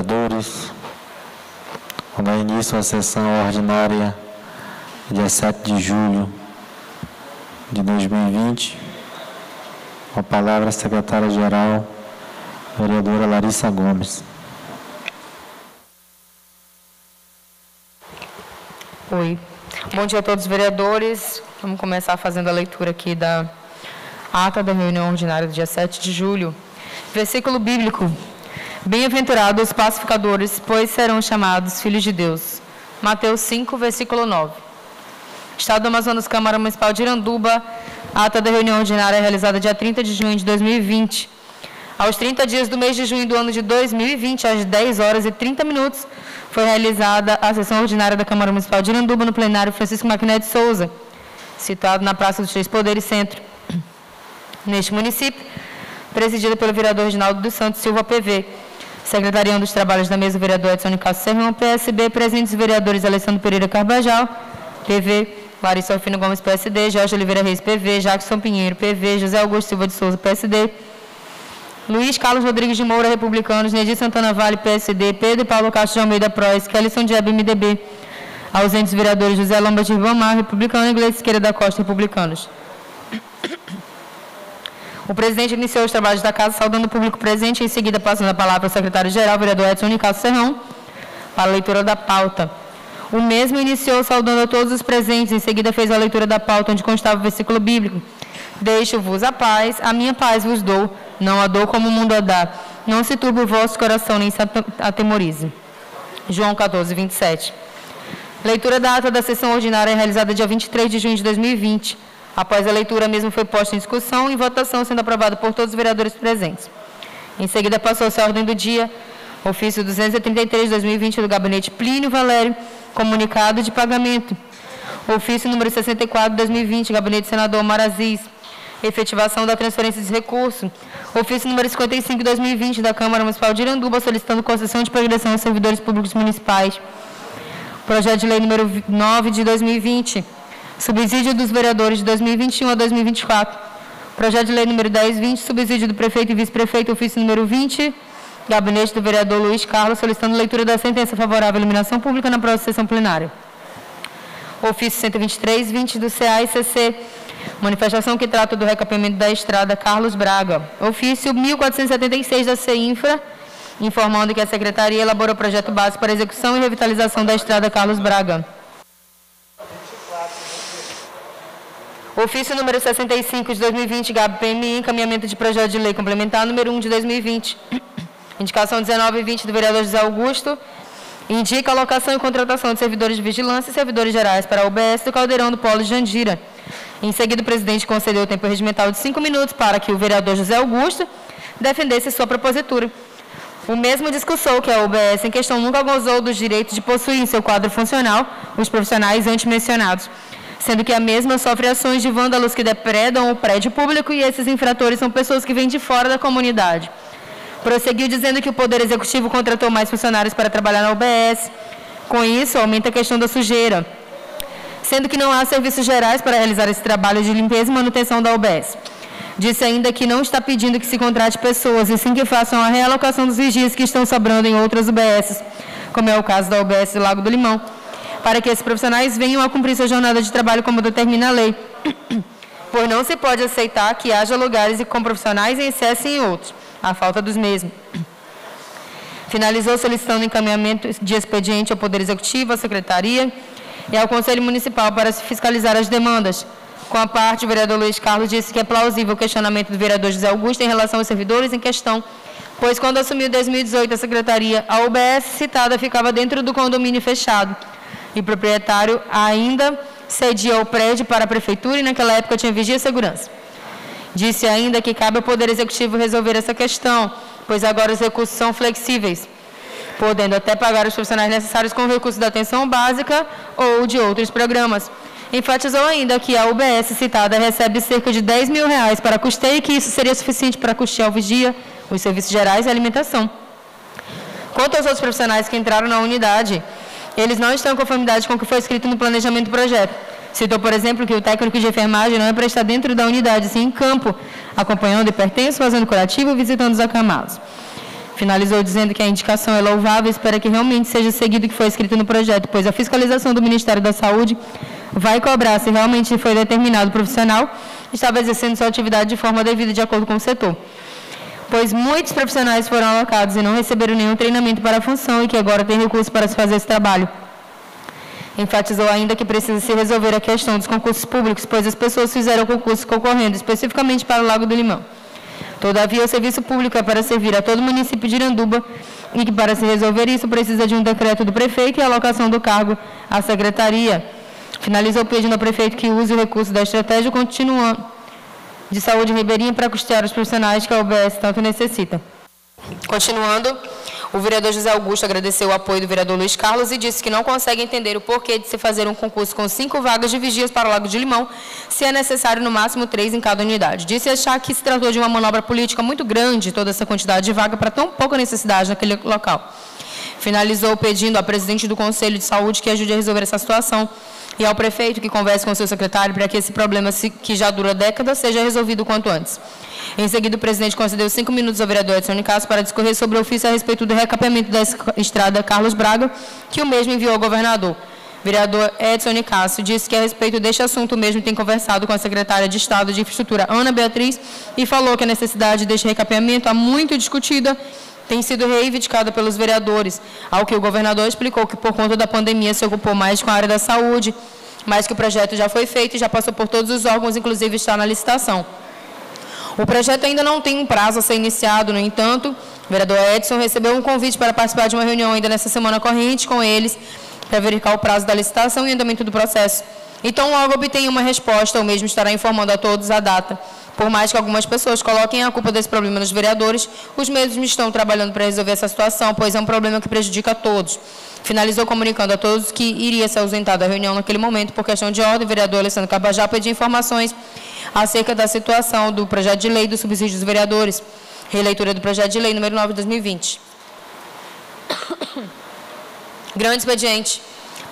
vereadores. Vou dar início à sessão ordinária, dia 7 de julho de 2020. Com a palavra a secretária-geral, vereadora Larissa Gomes. Oi. Bom dia a todos os vereadores. Vamos começar fazendo a leitura aqui da ata da reunião ordinária do dia 7 de julho. Versículo bíblico. Bem-aventurados os pacificadores, pois serão chamados filhos de Deus. Mateus 5, versículo 9. Estado do Amazonas, Câmara Municipal de Iranduba, ata da reunião ordinária realizada dia 30 de junho de 2020. Aos 30 dias do mês de junho do ano de 2020, às 10 horas e 30 minutos, foi realizada a sessão ordinária da Câmara Municipal de Iranduba no plenário Francisco Maquiné de Souza, situado na Praça dos Três Poderes Centro. Neste município, presidida pelo vereador Reginaldo dos Santos Silva, PV. Secretariando os trabalhos da mesa, o vereador Edson Nicasso Serrão, PSB, presentes os vereadores Alessandro Pereira Carbajal, PV, Larissa Alfino Gomes, PSD, Jorge Oliveira Reis, PV, Jackson Pinheiro, PV, José Augusto Silva de Souza, PSD, Luiz Carlos Rodrigues de Moura, Republicanos, Nedir Santana Vale, PSD, Pedro e Paulo Castro de Almeida, PROS, Kellyson Diab, MDB, ausentes os vereadores José Lomba de Ribamar, Republicano, e Iglesias Siqueira da Costa, Republicanos. O presidente iniciou os trabalhos da casa, saudando o público presente, em seguida passando a palavra ao secretário-geral, vereador Edson Nicasso Serrão, para a leitura da pauta. O mesmo iniciou saudando a todos os presentes, em seguida fez a leitura da pauta, onde constava o versículo bíblico. Deixo-vos a minha paz vos dou, não a dou como o mundo a dá. Não se turbe o vosso coração, nem se atemorize. João 14, 27. Leitura da ata da sessão ordinária realizada dia 23 de junho de 2020. Após a leitura, mesmo foi posta em discussão e votação, sendo aprovado por todos os vereadores presentes. Em seguida, passou-se a ordem do dia, ofício 233 de 2020 do Gabinete Plínio Valério, comunicado de pagamento. Ofício número 64 de 2020, Gabinete Senador Omar Aziz, efetivação da transferência de recursos. Ofício número 55 de 2020 da Câmara Municipal de Iranduba, solicitando concessão de progressão aos servidores públicos municipais. Projeto de lei número 9 de 2020. Subsídio dos vereadores de 2021 a 2024. Projeto de lei número 1020, subsídio do prefeito e vice-prefeito, ofício número 20, gabinete do vereador Luiz Carlos, solicitando leitura da sentença favorável à iluminação pública na próxima sessão plenária. Ofício 12320 do CA e CC, manifestação que trata do recapeamento da estrada Carlos Braga. Ofício 1476 da CINFRA, informando que a Secretaria elaborou projeto básico para execução e revitalização da estrada Carlos Braga. Ofício número 65 de 2020, GAB-PMI, encaminhamento de projeto de lei complementar número 1 de 2020. Indicação 1920 do vereador José Augusto, indica a alocação e contratação de servidores de vigilância e servidores gerais para a UBS do Caldeirão do Polo de Jandira. Em seguida, o presidente concedeu o tempo regimental de 5 minutos para que o vereador José Augusto defendesse sua propositura. O mesmo discursou que a UBS em questão nunca gozou dos direitos de possuir em seu quadro funcional os profissionais antes mencionados, sendo que a mesma sofre ações de vândalos que depredam o prédio público e esses infratores são pessoas que vêm de fora da comunidade. Prosseguiu dizendo que o Poder Executivo contratou mais funcionários para trabalhar na UBS. Com isso, aumenta a questão da sujeira, sendo que não há serviços gerais para realizar esse trabalho de limpeza e manutenção da UBS. Disse ainda que não está pedindo que se contrate pessoas, e sim que façam a realocação dos vigias que estão sobrando em outras UBS, como é o caso da UBS do Lago do Limão, para que esses profissionais venham a cumprir sua jornada de trabalho como determina a lei. Pois não se pode aceitar que haja lugares com profissionais em excesso e em outros, a falta dos mesmos. Finalizou solicitando encaminhamento de expediente ao Poder Executivo, à Secretaria e ao Conselho Municipal para se fiscalizar as demandas. Com a parte, o vereador Luiz Carlos disse que é plausível o questionamento do vereador José Augusto em relação aos servidores em questão, pois quando assumiu em 2018 a Secretaria, a UBS citada ficava dentro do condomínio fechado e o proprietário ainda cedia o prédio para a Prefeitura e naquela época tinha vigia e segurança. Disse ainda que cabe ao Poder Executivo resolver essa questão, pois agora os recursos são flexíveis, podendo até pagar os profissionais necessários com recursos da atenção básica ou de outros programas. Enfatizou ainda que a UBS citada recebe cerca de R$10 mil para custeio e que isso seria suficiente para custear o vigia, os serviços gerais e a alimentação. Quanto aos outros profissionais que entraram na unidade, eles não estão em conformidade com o que foi escrito no planejamento do projeto. Citou, por exemplo, que o técnico de enfermagem não é para estar dentro da unidade, sim em campo, acompanhando hipertenso, fazendo curativo e visitando os acamados. Finalizou dizendo que a indicação é louvável e espera que realmente seja seguido o que foi escrito no projeto, pois a fiscalização do Ministério da Saúde vai cobrar se realmente foi determinado profissional estava exercendo sua atividade de forma devida de acordo com o setor. Pois muitos profissionais foram alocados e não receberam nenhum treinamento para a função e que agora tem recurso para se fazer esse trabalho. Enfatizou ainda que precisa se resolver a questão dos concursos públicos, pois as pessoas fizeram concursos concorrendo especificamente para o Lago do Limão. Todavia, o serviço público é para servir a todo o município de Iranduba e que, para se resolver isso, precisa de um decreto do prefeito e a alocação do cargo à secretaria. Finalizou pedindo ao prefeito que use o recurso da estratégia contínua de saúde ribeirinha para custear os profissionais que a UBS tanto necessita. Continuando, o vereador José Augusto agradeceu o apoio do vereador Luiz Carlos e disse que não consegue entender o porquê de se fazer um concurso com 5 vagas de vigias para o Lago de Limão, se é necessário no máximo 3 em cada unidade. Disse achar que se tratou de uma manobra política muito grande, toda essa quantidade de vaga para tão pouca necessidade naquele local. Finalizou pedindo ao presidente do Conselho de Saúde que ajude a resolver essa situação e ao prefeito que converse com o seu secretário para que esse problema, que já dura décadas, seja resolvido o quanto antes. Em seguida, o presidente concedeu 5 minutos ao vereador Edson Nicasso para discorrer sobre o ofício a respeito do recapeamento da estrada Carlos Braga, que o mesmo enviou ao governador. O vereador Edson Nicasso disse que, a respeito deste assunto, o mesmo tem conversado com a secretária de Estado de Infraestrutura, Ana Beatriz, e falou que a necessidade deste recapeamento, há muito discutida, tem sido reivindicada pelos vereadores, ao que o governador explicou que, por conta da pandemia, se ocupou mais com a área da saúde, mas que o projeto já foi feito e já passou por todos os órgãos, inclusive está na licitação. O projeto ainda não tem um prazo a ser iniciado, no entanto, o vereador Edson recebeu um convite para participar de uma reunião ainda nessa semana corrente com eles, para verificar o prazo da licitação e o andamento do processo. Então, logo obtenha uma resposta, o mesmo estará informando a todos a data. Por mais que algumas pessoas coloquem a culpa desse problema nos vereadores, os mesmos estão trabalhando para resolver essa situação, pois é um problema que prejudica a todos. Finalizou comunicando a todos que iria se ausentar da reunião naquele momento por questão de ordem. O vereador Alessandro Cabajá pediu informações acerca da situação do projeto de lei do subsídio dos vereadores, releitura do projeto de lei número 9 de 2020. Grande expediente.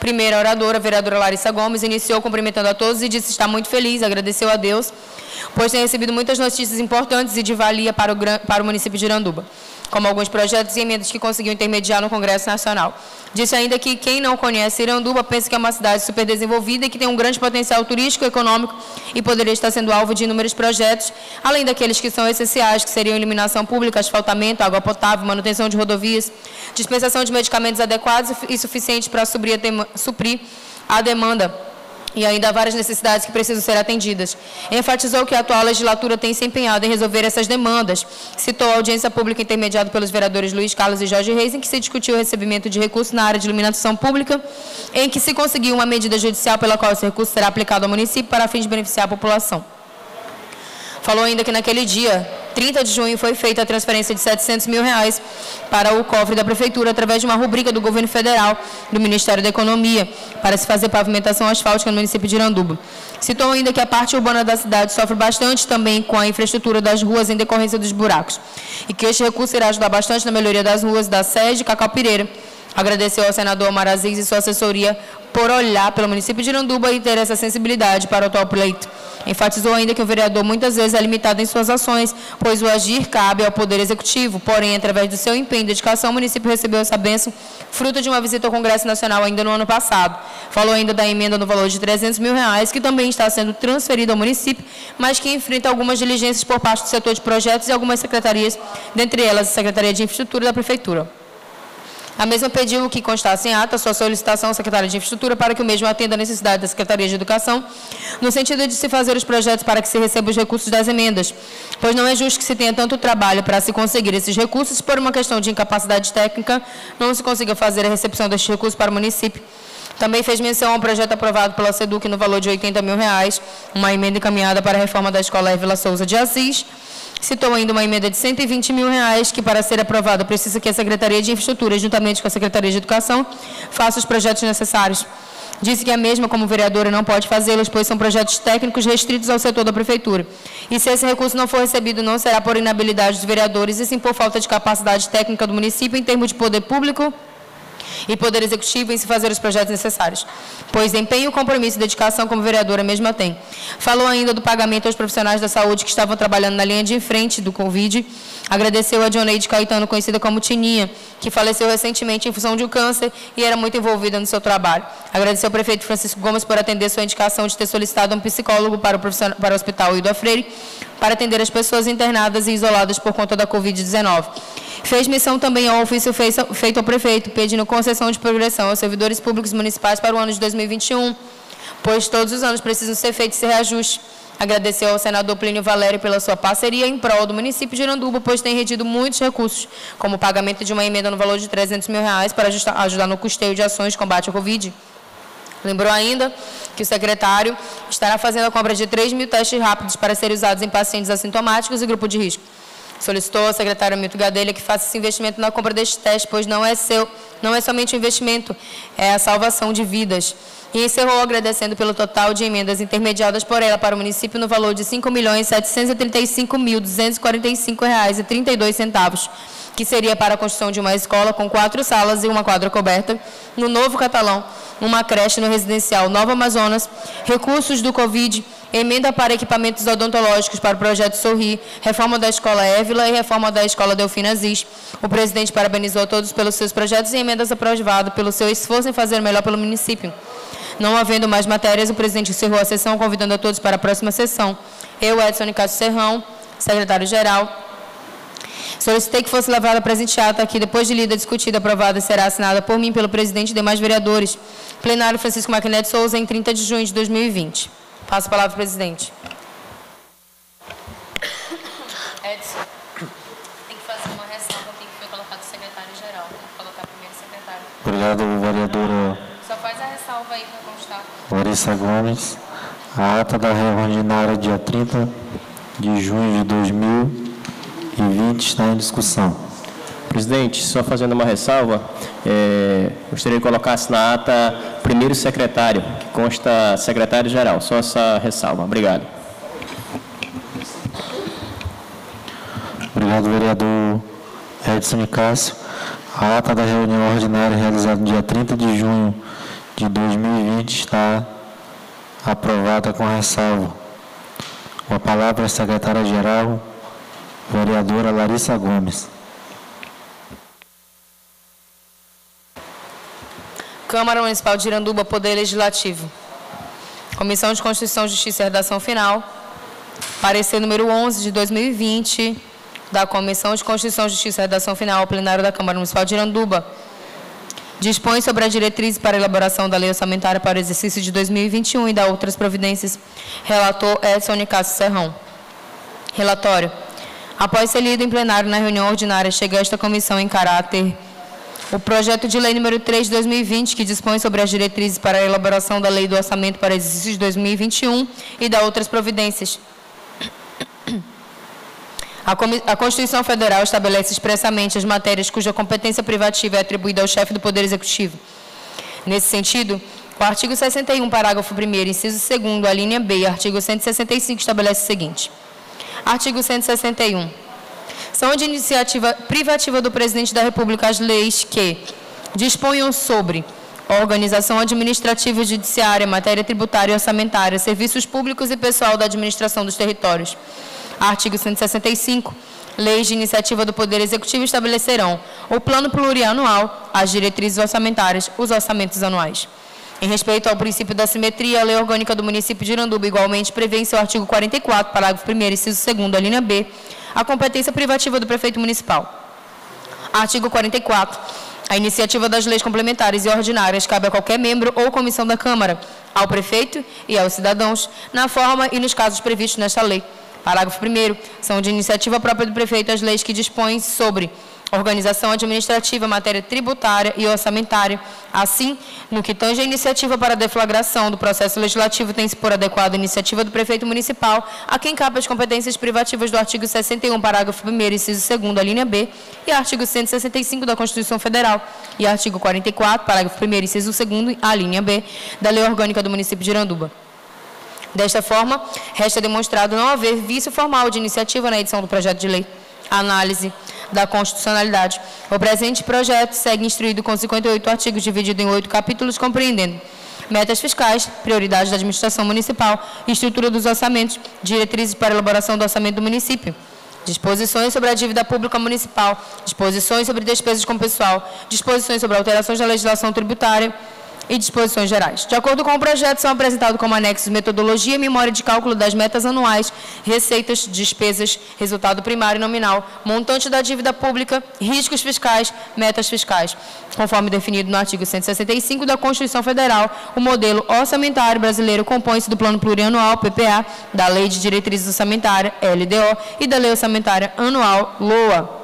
Primeira oradora, a vereadora Larissa Gomes, iniciou cumprimentando a todos e disse estar muito feliz, agradeceu a Deus, pois tem recebido muitas notícias importantes e de valia para o município de Iranduba, como alguns projetos e emendas que conseguiu intermediar no Congresso Nacional. Disse ainda que quem não conhece Iranduba pensa que é uma cidade super desenvolvida e que tem um grande potencial turístico e econômico e poderia estar sendo alvo de inúmeros projetos, além daqueles que são essenciais, que seriam iluminação pública, asfaltamento, água potável, manutenção de rodovias, dispensação de medicamentos adequados e suficientes para suprir a demanda e ainda várias necessidades que precisam ser atendidas. Enfatizou que a atual legislatura tem se empenhado em resolver essas demandas. Citou a audiência pública intermediada pelos vereadores Luiz Carlos e Jorge Reis, em que se discutiu o recebimento de recursos na área de iluminação pública, em que se conseguiu uma medida judicial pela qual esse recurso será aplicado ao município para fins de beneficiar a população. Falou ainda que naquele dia, 30 de junho, foi feita a transferência de R$700 mil para o cofre da Prefeitura, através de uma rubrica do Governo Federal, do Ministério da Economia, para se fazer pavimentação asfáltica no município de Iranduba. Citou ainda que a parte urbana da cidade sofre bastante também com a infraestrutura das ruas em decorrência dos buracos, e que este recurso irá ajudar bastante na melhoria das ruas da sede Cacau Pireira. Agradeceu ao senador Omar Aziz e sua assessoria por olhar pelo município de Iranduba e ter essa sensibilidade para o atual pleito. Enfatizou ainda que o vereador muitas vezes é limitado em suas ações, pois o agir cabe ao Poder Executivo. Porém, através do seu empenho e dedicação, o município recebeu essa bênção, fruto de uma visita ao Congresso Nacional ainda no ano passado. Falou ainda da emenda no valor de R$300 mil, que também está sendo transferida ao município, mas que enfrenta algumas diligências por parte do setor de projetos e algumas secretarias, dentre elas a Secretaria de Infraestrutura da Prefeitura. A mesma pediu que constasse em ata sua solicitação à Secretaria de Infraestrutura para que o mesmo atenda à necessidade da Secretaria de Educação, no sentido de se fazer os projetos para que se receba os recursos das emendas, pois não é justo que se tenha tanto trabalho para se conseguir esses recursos, por uma questão de incapacidade técnica, não se consiga fazer a recepção destes recursos para o município. Também fez menção ao projeto aprovado pela SEDUC no valor de R$80 mil, uma emenda encaminhada para a reforma da Escola Vila Souza de Assis. Citou ainda uma emenda de R$120 mil, que para ser aprovada precisa que a Secretaria de Infraestrutura, juntamente com a Secretaria de Educação, faça os projetos necessários. Disse que a mesma, como vereadora, não pode fazê-los, pois são projetos técnicos restritos ao setor da Prefeitura. E se esse recurso não for recebido, não será por inabilidade dos vereadores, e sim por falta de capacidade técnica do município em termos de poder público e Poder Executivo em se fazer os projetos necessários, pois empenho, compromisso e dedicação como vereadora mesma tem. Falou ainda do pagamento aos profissionais da saúde que estavam trabalhando na linha de frente do Covid. Agradeceu a Dioneide Caetano, conhecida como Tininha, que faleceu recentemente em função de um câncer e era muito envolvida no seu trabalho. Agradeceu ao prefeito Francisco Gomes por atender sua indicação de ter solicitado um psicólogo para o Hospital Hildo Freire, para atender as pessoas internadas e isoladas por conta da Covid-19. Fez missão também ao ofício feito ao prefeito, pedindo concessão de progressão aos servidores públicos municipais para o ano de 2021, pois todos os anos precisam ser feitos esse reajuste. Agradeceu ao senador Plínio Valério pela sua parceria em prol do município de Iranduba, pois tem retido muitos recursos, como o pagamento de uma emenda no valor de R$300 mil para ajudar no custeio de ações de combate à Covid. Lembrou ainda que o secretário estará fazendo a compra de 3.000 testes rápidos para serem usados em pacientes assintomáticos e grupo de risco. Solicitou ao secretário Milton Gadelha que faça esse investimento na compra deste teste, pois não é somente um investimento, é a salvação de vidas. E encerrou agradecendo pelo total de emendas intermediadas por ela para o município no valor de R$ 5.735.245,32, que seria para a construção de uma escola com 4 salas e uma quadra coberta, no Novo Catalão, uma creche no residencial Nova Amazonas, recursos do Covid, emenda para equipamentos odontológicos para o projeto Sorri, reforma da Escola Évila e reforma da Escola Delfina Aziz. O presidente parabenizou a todos pelos seus projetos e emendas aprovadas, pelo seu esforço em fazer o melhor pelo município. Não havendo mais matérias, o presidente encerrou a sessão, convidando a todos para a próxima sessão. Eu, Edson Nicásio Serrão, secretário-geral, solicitei que fosse levada a presente ata, que depois de lida, discutida, aprovada, será assinada por mim, pelo presidente e demais vereadores. Plenário Francisco Maquiné de Souza, em 30 de junho de 2020. Passo a palavra ao presidente. Edson, tem que fazer uma ressalva aqui que foi colocado o secretário-geral. Tem que colocar primeiro o secretário. Obrigado, vereadora Só faz a ressalva aí para constar. Larissa Gomes. A ata da reunião ordinária dia 30 de junho de 2020 está em discussão. Presidente, só fazendo uma ressalva, gostaria que colocasse na ata primeiro secretário, que consta secretário-geral. Só essa ressalva. Obrigado. Obrigado, vereador Edson Nicásio. A ata da reunião ordinária realizada no dia 30 de junho de 2020 está aprovada com ressalva. Com a palavra a secretária-geral, vereadora Larissa Gomes. Câmara Municipal de Iranduba, Poder Legislativo. Comissão de Constituição, Justiça e Redação Final. Parecer número 11 de 2020 da Comissão de Constituição, Justiça e Redação Final ao plenário da Câmara Municipal de Iranduba. Dispõe sobre a diretriz para a elaboração da lei orçamentária para o exercício de 2021 e da outras providências. Relator Edson Nicásio Serrão. Relatório. Após ser lido em plenário na reunião ordinária, chega a esta comissão em caráter o projeto de lei número 3 de 2020, que dispõe sobre as diretrizes para a elaboração da lei do orçamento para o exercício de 2021 e da outras providências. A Constituição Federal estabelece expressamente as matérias cuja competência privativa é atribuída ao chefe do Poder Executivo. Nesse sentido, o artigo 61, parágrafo 1º, inciso 2º, a linha B, e artigo 165 estabelece o seguinte. Artigo 161. São de iniciativa privativa do Presidente da República as leis que disponham sobre organização administrativa e judiciária, matéria tributária e orçamentária, serviços públicos e pessoal da administração dos territórios. Artigo 165. Leis de iniciativa do Poder Executivo estabelecerão o plano plurianual, as diretrizes orçamentárias, os orçamentos anuais. Em respeito ao princípio da simetria, a Lei Orgânica do Município de Iranduba igualmente prevê em seu artigo 44, parágrafo 1º, inciso 2º, a linha B, a competência privativa do prefeito municipal. Artigo 44. A iniciativa das leis complementares e ordinárias cabe a qualquer membro ou comissão da Câmara, ao prefeito e aos cidadãos, na forma e nos casos previstos nesta lei. Parágrafo 1º. São de iniciativa própria do prefeito as leis que dispõem sobre organização administrativa, matéria tributária e orçamentária. Assim, no que tange a iniciativa para a deflagração do processo legislativo, tem-se por adequada a iniciativa do prefeito municipal, a quem cabe as competências privativas do artigo 61, parágrafo 1º, inciso 2º, a linha B, e artigo 165 da Constituição Federal, e artigo 44, parágrafo 1º, inciso 2º, a linha B, da Lei Orgânica do Município de Iranduba. Desta forma, resta demonstrado não haver vício formal de iniciativa na edição do projeto de lei. A análise. da Constitucionalidade. O presente projeto segue instruído com 58 artigos, dividido em 8 capítulos, compreendendo metas fiscais, prioridades da administração municipal, estrutura dos orçamentos, diretrizes para elaboração do orçamento do município, disposições sobre a dívida pública municipal, disposições sobre despesas com pessoal, disposições sobre alterações da legislação tributária e disposições gerais. De acordo com o projeto, são apresentados como anexos metodologia e memória de cálculo das metas anuais, receitas, despesas, resultado primário e nominal, montante da dívida pública, riscos fiscais, metas fiscais. Conforme definido no artigo 165 da Constituição Federal, o modelo orçamentário brasileiro compõe-se do Plano Plurianual, PPA, da Lei de Diretrizes Orçamentárias, LDO, e da Lei Orçamentária Anual, LOA.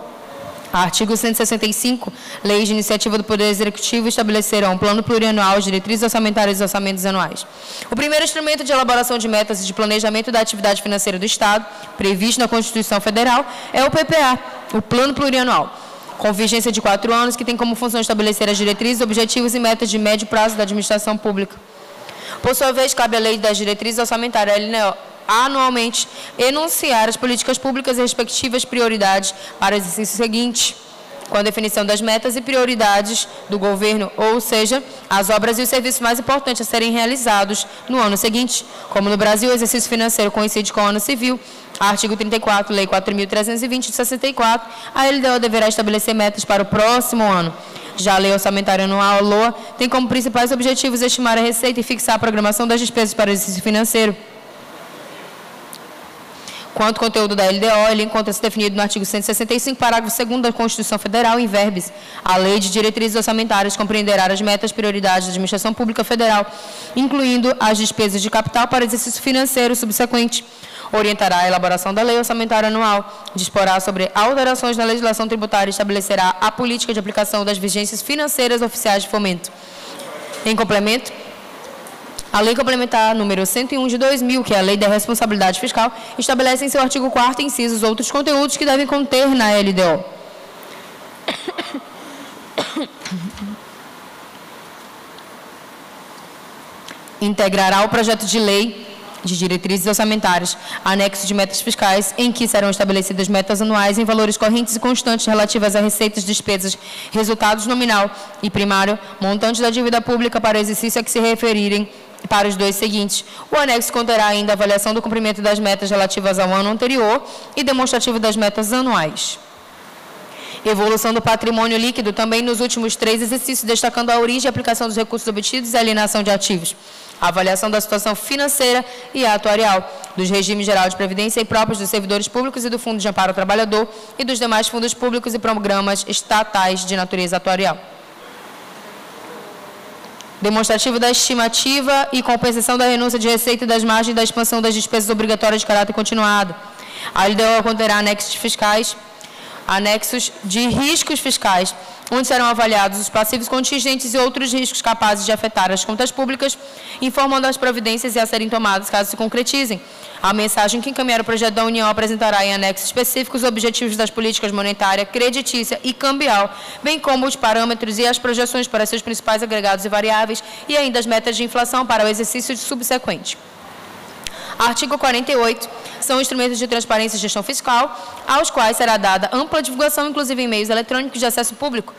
Artigo 165. Leis de iniciativa do Poder Executivo estabelecerão plano plurianual, diretrizes orçamentárias e orçamentos anuais. O primeiro instrumento de elaboração de metas e de planejamento da atividade financeira do Estado, previsto na Constituição Federal, é o PPA, o Plano Plurianual, com vigência de 4 anos, que tem como função estabelecer as diretrizes, objetivos e metas de médio prazo da administração pública. Por sua vez, cabe à Lei das Diretrizes Orçamentárias, LNO, anualmente, enunciar as políticas públicas e respectivas prioridades para o exercício seguinte, com a definição das metas e prioridades do governo, ou seja, as obras e os serviços mais importantes a serem realizados no ano seguinte. Como no Brasil, o exercício financeiro coincide com o ano civil, artigo 34, Lei 4.320 de 64, a LDO deverá estabelecer metas para o próximo ano. Já a Lei Orçamentária Anual, LOA, tem como principais objetivos estimar a receita e fixar a programação das despesas para o exercício financeiro. Quanto ao conteúdo da LDO, ele encontra-se definido no artigo 165, parágrafo 2º da Constituição Federal, em verbis. A Lei de Diretrizes Orçamentárias compreenderá as metas e prioridades da Administração Pública Federal, incluindo as despesas de capital para exercício financeiro subsequente. Orientará a elaboração da Lei Orçamentária Anual, disporá sobre alterações na legislação tributária e estabelecerá a política de aplicação das vigências financeiras oficiais de fomento. Em complemento, a Lei Complementar número 101 de 2000, que é a Lei da Responsabilidade Fiscal, estabelece em seu artigo 4º incisos outros conteúdos que devem conter na LDO. Integrará o projeto de lei de diretrizes orçamentárias, anexo de metas fiscais, em que serão estabelecidas metas anuais em valores correntes e constantes relativas a receitas, despesas, resultados nominal e primário, montante da dívida pública para o exercício a que se referirem para os dois seguintes. O anexo conterá ainda a avaliação do cumprimento das metas relativas ao ano anterior e demonstrativo das metas anuais. Evolução do patrimônio líquido também nos últimos 3 exercícios, destacando a origem e aplicação dos recursos obtidos e a alienação de ativos. A avaliação da situação financeira e atuarial, dos regimes geral de previdência e próprios dos servidores públicos e do Fundo de Amparo ao Trabalhador e dos demais fundos públicos e programas estatais de natureza atuarial. Demonstrativo da estimativa e compensação da renúncia de receita e das margens da expansão das despesas obrigatórias de caráter continuado. A LDO conterá anexos de riscos fiscais, onde serão avaliados os passivos contingentes e outros riscos capazes de afetar as contas públicas, informando as providências a serem tomadas caso se concretizem. A mensagem que encaminhar o projeto da União apresentará em anexos específicos os objetivos das políticas monetária, creditícia e cambial, bem como os parâmetros e as projeções para seus principais agregados e variáveis e ainda as metas de inflação para o exercício subsequente. Artigo 48. São instrumentos de transparência e gestão fiscal, aos quais será dada ampla divulgação, inclusive em meios eletrônicos de acesso público,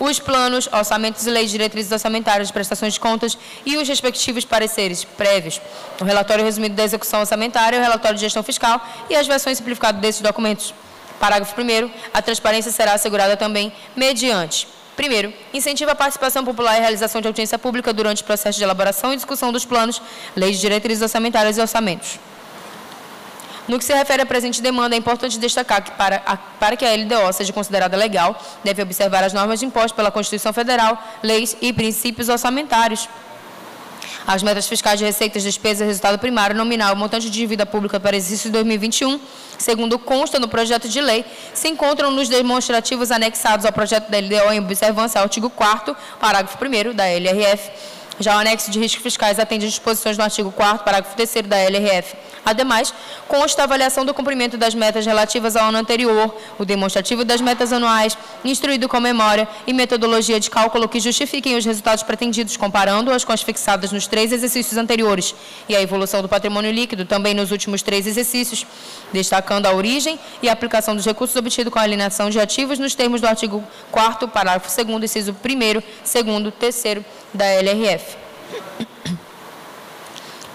os planos, orçamentos e leis de diretrizes orçamentárias de prestações de contas e os respectivos pareceres prévios, o relatório resumido da execução orçamentária, o relatório de gestão fiscal e as versões simplificadas desses documentos. Parágrafo 1º. A transparência será assegurada também mediante: primeiro, incentiva a participação popular e a realização de audiência pública durante o processo de elaboração e discussão dos planos, leis de diretrizes orçamentárias e orçamentos. No que se refere à presente demanda, é importante destacar que para que a LDO seja considerada legal, deve observar as normas impostas pela Constituição Federal, leis e princípios orçamentários. As metas fiscais de receitas, despesas, resultado primário, nominal e montante de dívida pública para exercício de 2021, segundo consta no projeto de lei, se encontram nos demonstrativos anexados ao projeto da LDO em observância ao artigo 4º, parágrafo 1º da LRF. Já o anexo de riscos fiscais atende às disposições do artigo 4º, parágrafo 3º da LRF. Ademais, consta a avaliação do cumprimento das metas relativas ao ano anterior, o demonstrativo das metas anuais, instruído com memória e metodologia de cálculo que justifiquem os resultados pretendidos, comparando-as com as fixadas nos 3 exercícios anteriores, e a evolução do patrimônio líquido também nos últimos 3 exercícios, destacando a origem e a aplicação dos recursos obtidos com a alienação de ativos nos termos do artigo 4º, parágrafo 2º, inciso 1º, 2º, 3º da LRF.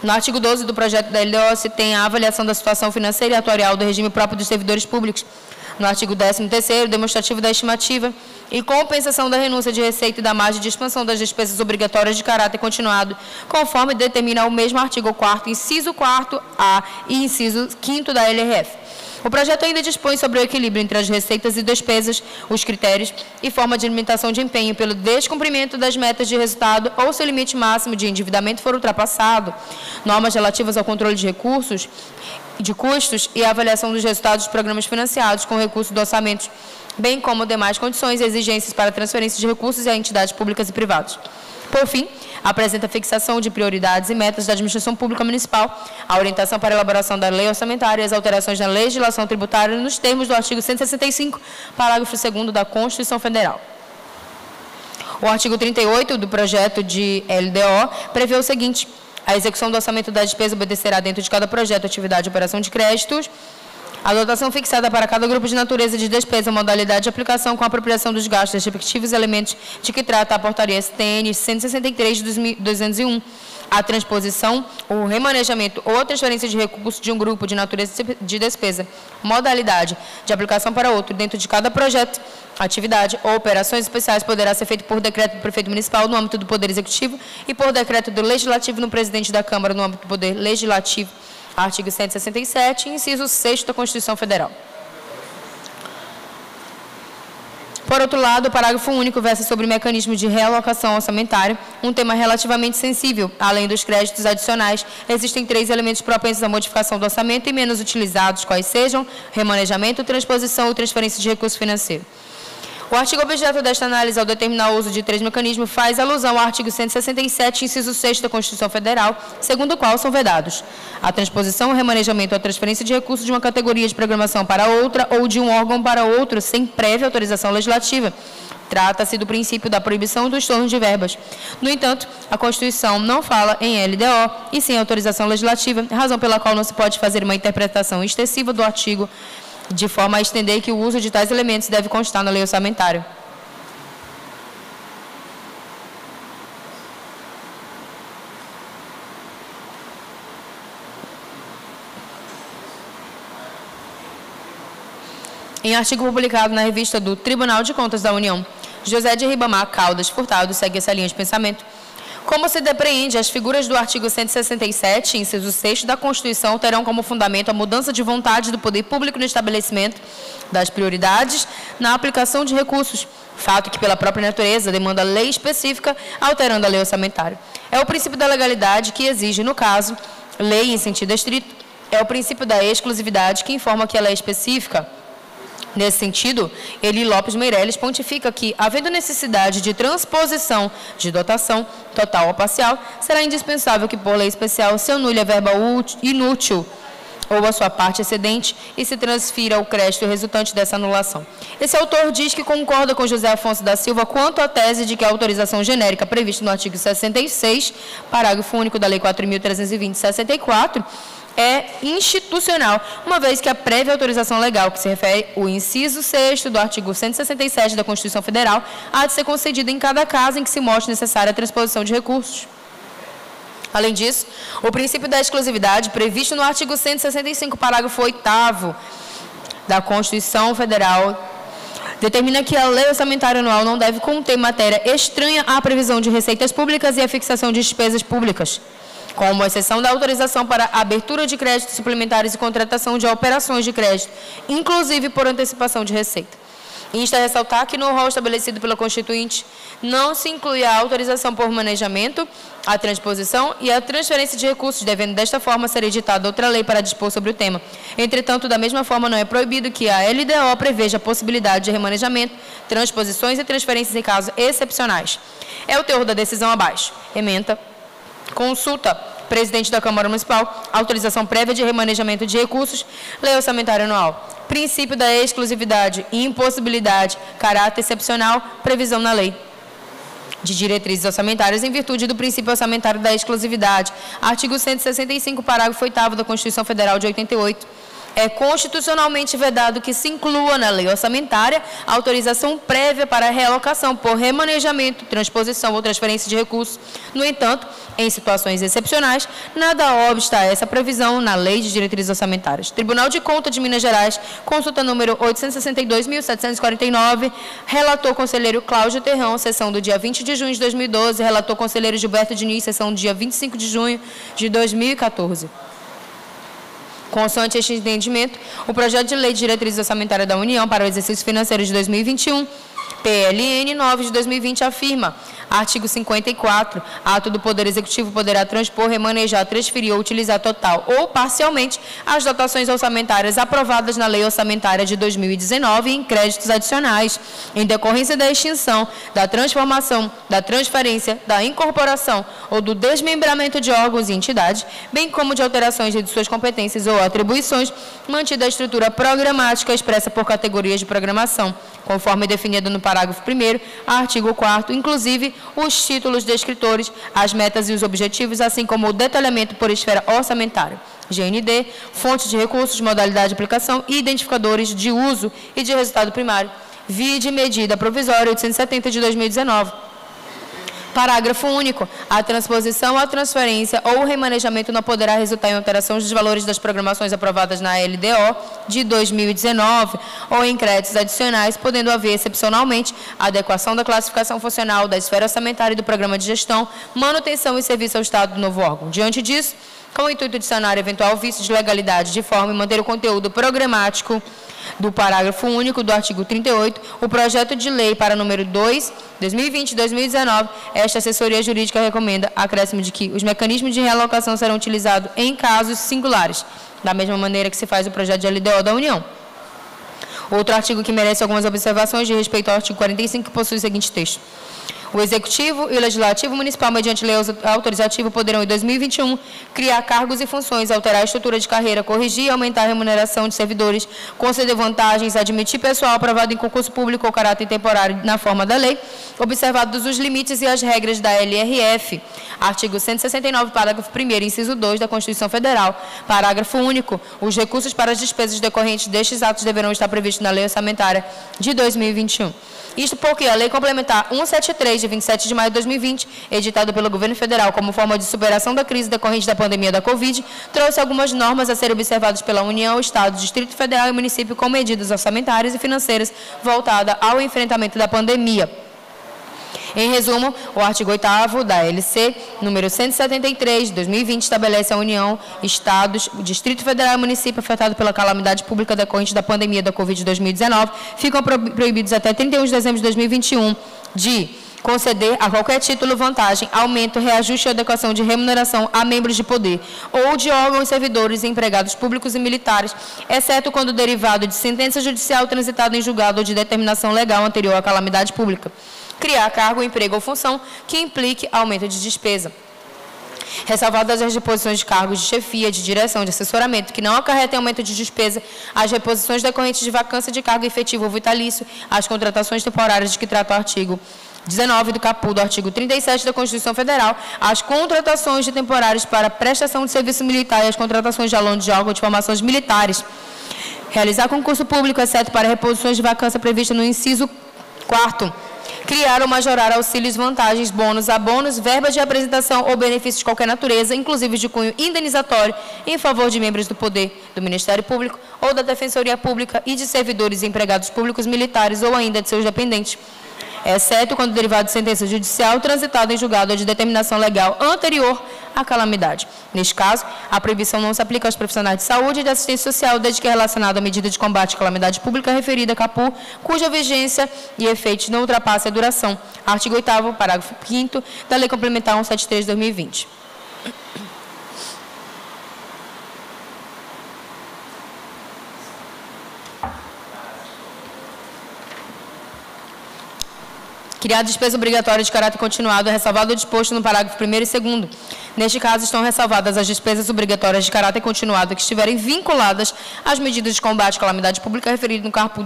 No artigo 12 do projeto da LDO se tem a avaliação da situação financeira e atuarial do regime próprio dos servidores públicos. No artigo 13º, demonstrativo da estimativa e compensação da renúncia de receita e da margem de expansão das despesas obrigatórias de caráter continuado, conforme determina o mesmo artigo 4º, inciso 4A e inciso 5º da LRF. O projeto ainda dispõe sobre o equilíbrio entre as receitas e despesas, os critérios e forma de limitação de empenho pelo descumprimento das metas de resultado ou se o limite máximo de endividamento for ultrapassado, normas relativas ao controle de recursos, de custos e a avaliação dos resultados dos programas financiados com recursos do orçamento, bem como demais condições e exigências para transferência de recursos a entidades públicas e privadas. Por fim, apresenta a fixação de prioridades e metas da administração pública municipal, a orientação para a elaboração da lei orçamentária e as alterações na legislação tributária nos termos do artigo 165, parágrafo 2º da Constituição Federal. O artigo 38 do projeto de LDO prevê o seguinte: a execução do orçamento da despesa obedecerá dentro de cada projeto, atividade e operação de créditos, a dotação fixada para cada grupo de natureza de despesa, modalidade de aplicação com a apropriação dos gastos, respectivos elementos de que trata a portaria STN 163 de 201, a transposição, o remanejamento ou a transferência de recursos de um grupo de natureza de despesa, modalidade de aplicação para outro, dentro de cada projeto, atividade ou operações especiais poderá ser feito por decreto do prefeito municipal no âmbito do Poder Executivo e por decreto do Legislativo no presidente da Câmara no âmbito do Poder Legislativo. Artigo 167, inciso 6º da Constituição Federal. Por outro lado, o parágrafo único versa sobre o mecanismo de realocação orçamentária, um tema relativamente sensível. Além dos créditos adicionais, existem 3 elementos propensos à modificação do orçamento e menos utilizados, quais sejam remanejamento, transposição ou transferência de recurso financeiro. O artigo objeto desta análise, ao determinar o uso de 3 mecanismos, faz alusão ao artigo 167, inciso 6º da Constituição Federal, segundo o qual são vedados a transposição, o remanejamento ou a transferência de recursos de uma categoria de programação para outra ou de um órgão para outro, sem prévia autorização legislativa. Trata-se do princípio da proibição do estorno de verbas. No entanto, a Constituição não fala em LDO e sem autorização legislativa, razão pela qual não se pode fazer uma interpretação extensiva do artigo de forma a estender que o uso de tais elementos deve constar na lei orçamentária. Em artigo publicado na revista do Tribunal de Contas da União, José de Ribamar Caldas Furtado segue essa linha de pensamento. Como se depreende, as figuras do artigo 167, inciso 6º da Constituição, terão como fundamento a mudança de vontade do poder público no estabelecimento das prioridades na aplicação de recursos, fato que, pela própria natureza, demanda lei específica, alterando a lei orçamentária. É o princípio da legalidade que exige, no caso, lei em sentido estrito. É o princípio da exclusividade que informa que ela é específica. Nesse sentido, Eli Lopes Meireles pontifica que, havendo necessidade de transposição de dotação, total ou parcial, será indispensável que, por lei especial, se anule a verba inútil ou a sua parte excedente e se transfira o crédito resultante dessa anulação. Esse autor diz que concorda com José Afonso da Silva quanto à tese de que a autorização genérica prevista no artigo 66, parágrafo único da Lei 4.320/64, é institucional, uma vez que a prévia autorização legal, que se refere ao inciso 6º do artigo 167 da Constituição Federal, há de ser concedida em cada caso em que se mostre necessária a transposição de recursos. Além disso, o princípio da exclusividade, previsto no artigo 165, parágrafo 8º da Constituição Federal, determina que a lei orçamentária anual não deve conter matéria estranha à previsão de receitas públicas e à fixação de despesas públicas, como exceção da autorização para abertura de créditos suplementares e contratação de operações de crédito, inclusive por antecipação de receita. Insta a ressaltar que no rol estabelecido pela Constituinte não se inclui a autorização por manejamento, a transposição e a transferência de recursos, devendo desta forma ser editada outra lei para dispor sobre o tema. Entretanto, da mesma forma, não é proibido que a LDO preveja a possibilidade de remanejamento, transposições e transferências em casos excepcionais. É o teor da decisão abaixo. Ementa. Consulta Presidente da Câmara Municipal, autorização prévia de remanejamento de recursos, lei orçamentária anual. Princípio da exclusividade e impossibilidade, caráter excepcional, previsão na lei de diretrizes orçamentárias em virtude do princípio orçamentário da exclusividade. Artigo 165, parágrafo 8º da Constituição Federal de 88. É constitucionalmente vedado que se inclua na lei orçamentária a autorização prévia para realocação por remanejamento, transposição ou transferência de recursos. No entanto, em situações excepcionais, nada obsta a essa previsão na Lei de Diretrizes Orçamentárias. Tribunal de Contas de Minas Gerais, consulta número 862.749, relator conselheiro Cláudio Terrão, sessão do dia 20 de junho de 2012, relator conselheiro Gilberto Diniz, sessão do dia 25 de junho de 2014. Consoante este entendimento, o projeto de Lei de Diretrizes Orçamentárias da União para o exercício financeiro de 2021, PLN 9 de 2020, afirma, artigo 54, ato do Poder Executivo poderá transpor, remanejar, transferir ou utilizar total ou parcialmente as dotações orçamentárias aprovadas na Lei Orçamentária de 2019 em créditos adicionais, em decorrência da extinção, da transformação, da transferência, da incorporação ou do desmembramento de órgãos e entidades, bem como de alterações de suas competências ou atribuições, mantida a estrutura programática expressa por categorias de programação, conforme definido no parágrafo 1º, artigo 4º, inclusive os títulos descritores, as metas e os objetivos, assim como o detalhamento por esfera orçamentária, GND, fonte de recursos, modalidade de aplicação e identificadores de uso e de resultado primário, vide medida provisória 870 de 2019. Parágrafo único. A transposição, a transferência ou o remanejamento não poderá resultar em alteração dos valores das programações aprovadas na LDO de 2019 ou em créditos adicionais, podendo haver, excepcionalmente, adequação da classificação funcional da esfera orçamentária e do programa de gestão, manutenção e serviço ao Estado do novo órgão. Diante disso, com o intuito de sanar eventual vício de legalidade de forma e manter o conteúdo programático do parágrafo único do artigo 38, o projeto de lei para número 2, 2020-2019, esta assessoria jurídica recomenda acréscimo de que os mecanismos de realocação serão utilizados em casos singulares, da mesma maneira que se faz o projeto de LDO da União. Outro artigo que merece algumas observações de respeito ao artigo 45, que possui o seguinte texto. O Executivo e o Legislativo Municipal, mediante lei autorizativa, poderão, em 2021, criar cargos e funções, alterar a estrutura de carreira, corrigir e aumentar a remuneração de servidores, conceder vantagens, admitir pessoal aprovado em concurso público ou caráter temporário na forma da lei, observados os limites e as regras da LRF. Artigo 169, parágrafo 1º, inciso 2 da Constituição Federal. Parágrafo único. Os recursos para as despesas decorrentes destes atos deverão estar previstos na Lei Orçamentária de 2021. Isto porque a Lei Complementar 173, de 27 de maio de 2020, editada pelo Governo Federal como forma de superação da crise decorrente da pandemia da Covid, trouxe algumas normas a serem observadas pela União, Estado, Distrito Federal e município com medidas orçamentárias e financeiras voltadas ao enfrentamento da pandemia. Em resumo, o artigo 8º da LC, número 173, de 2020, estabelece a União, Estados, Distrito Federal e município afetado pela calamidade pública decorrente da pandemia da Covid-2019 ficam proibidos até 31 de dezembro de 2021 de conceder a qualquer título vantagem, aumento, reajuste ou adequação de remuneração a membros de poder ou de órgãos, servidores, empregados públicos e militares, exceto quando derivado de sentença judicial transitada em julgado ou de determinação legal anterior à calamidade pública. Criar cargo, emprego ou função que implique aumento de despesa. Ressalvadas as reposições de cargos de chefia, de direção, de assessoramento, que não acarretem aumento de despesa, as reposições decorrentes de vacância de cargo efetivo ou vitalício, as contratações temporárias de que trata o artigo 19 do caput do artigo 37 da Constituição Federal, as contratações de temporários para prestação de serviço militar e as contratações de alunos de órgãos de formações militares. Realizar concurso público, exceto para reposições de vacância prevista no inciso 4º. Criar ou majorar auxílios, vantagens, bônus, abonos, verbas de apresentação ou benefícios de qualquer natureza, inclusive de cunho indenizatório, em favor de membros do Poder, do Ministério Público ou da Defensoria Pública e de servidores e empregados públicos militares ou ainda de seus dependentes, exceto quando derivado de sentença judicial transitada em julgado ou de determinação legal anterior à calamidade. Neste caso, a proibição não se aplica aos profissionais de saúde e de assistência social, desde que é relacionado à medida de combate à calamidade pública referida a caput, cuja vigência e efeitos não ultrapassem a duração. Artigo 8º, parágrafo 5º da Lei Complementar 173 de 2020. Criar despesa obrigatória de caráter continuado é ressalvado o disposto no parágrafo 1º e 2º. Neste caso, estão ressalvadas as despesas obrigatórias de caráter continuado que estiverem vinculadas às medidas de combate à calamidade pública referidas no caput